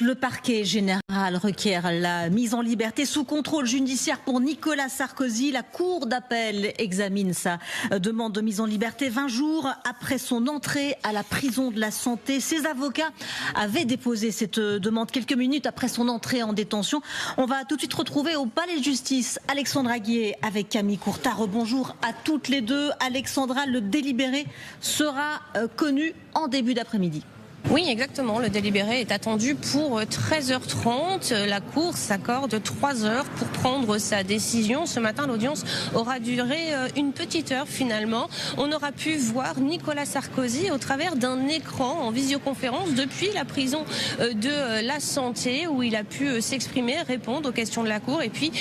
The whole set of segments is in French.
Le parquet général requiert la mise en liberté sous contrôle judiciaire pour Nicolas Sarkozy. La cour d'appel examine sa demande de mise en liberté 20 jours après son entrée à la prison de la Santé. Ses avocats avaient déposé cette demande quelques minutes après son entrée en détention. On va tout de suite retrouver au palais de justice Alexandra Aguier avec Camille Courtard. Bonjour à toutes les deux. Alexandra, le délibéré sera connu en début d'après-midi. Oui, exactement. Le délibéré est attendu pour 13h30. La Cour s'accorde 3 heures pour prendre sa décision. Ce matin, l'audience aura duré une petite heure finalement. On aura pu voir Nicolas Sarkozy au travers d'un écran en visioconférence depuis la prison de la Santé où il a pu s'exprimer, répondre aux questions de la Cour. Et puis,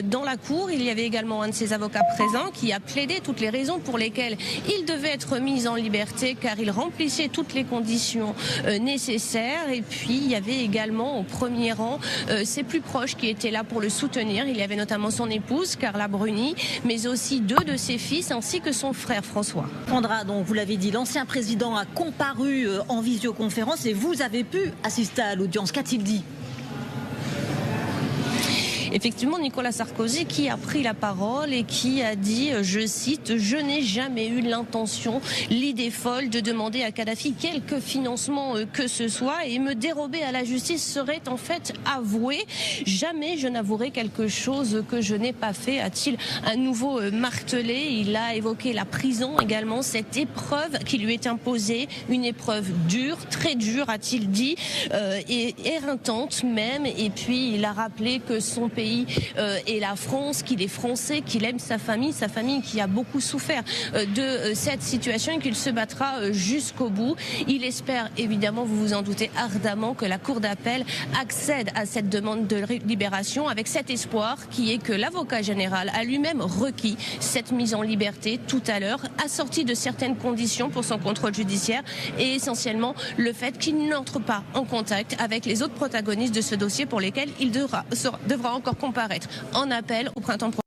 dans la Cour, il y avait également un de ses avocats présents qui a plaidé toutes les raisons pour lesquelles il devait être mis en liberté car il remplissait toutes les conditions nécessaires. Et puis il y avait également au premier rang ses plus proches qui étaient là pour le soutenir. Il y avait notamment son épouse Carla Bruni, mais aussi 2 de ses fils ainsi que son frère François. Sandra, donc vous l'avez dit, l'ancien président a comparu en visioconférence et vous avez pu assister à l'audience. Qu'a-t-il dit ? Effectivement, Nicolas Sarkozy qui a pris la parole et qui a dit, je cite, « Je n'ai jamais eu l'intention, l'idée folle de demander à Kadhafi quelque financement que ce soit et me dérober à la justice serait en fait avouer. Jamais je n'avouerai quelque chose que je n'ai pas fait », a-t-il à nouveau martelé. Il a évoqué la prison également, cette épreuve qui lui est imposée, une épreuve dure, très dure, a-t-il dit, et éreintante même. Et puis il a rappelé que son pays et la France, qu'il est français, qu'il aime sa famille qui a beaucoup souffert de cette situation et qu'il se battra jusqu'au bout. Il espère évidemment, vous vous en doutez ardemment, que la Cour d'appel accède à cette demande de libération avec cet espoir qui est que l'avocat général a lui-même requis cette mise en liberté tout à l'heure, assortie de certaines conditions pour son contrôle judiciaire et essentiellement le fait qu'il n'entre pas en contact avec les autres protagonistes de ce dossier pour lesquels il devra encore comparaître en appel au printemps prochain.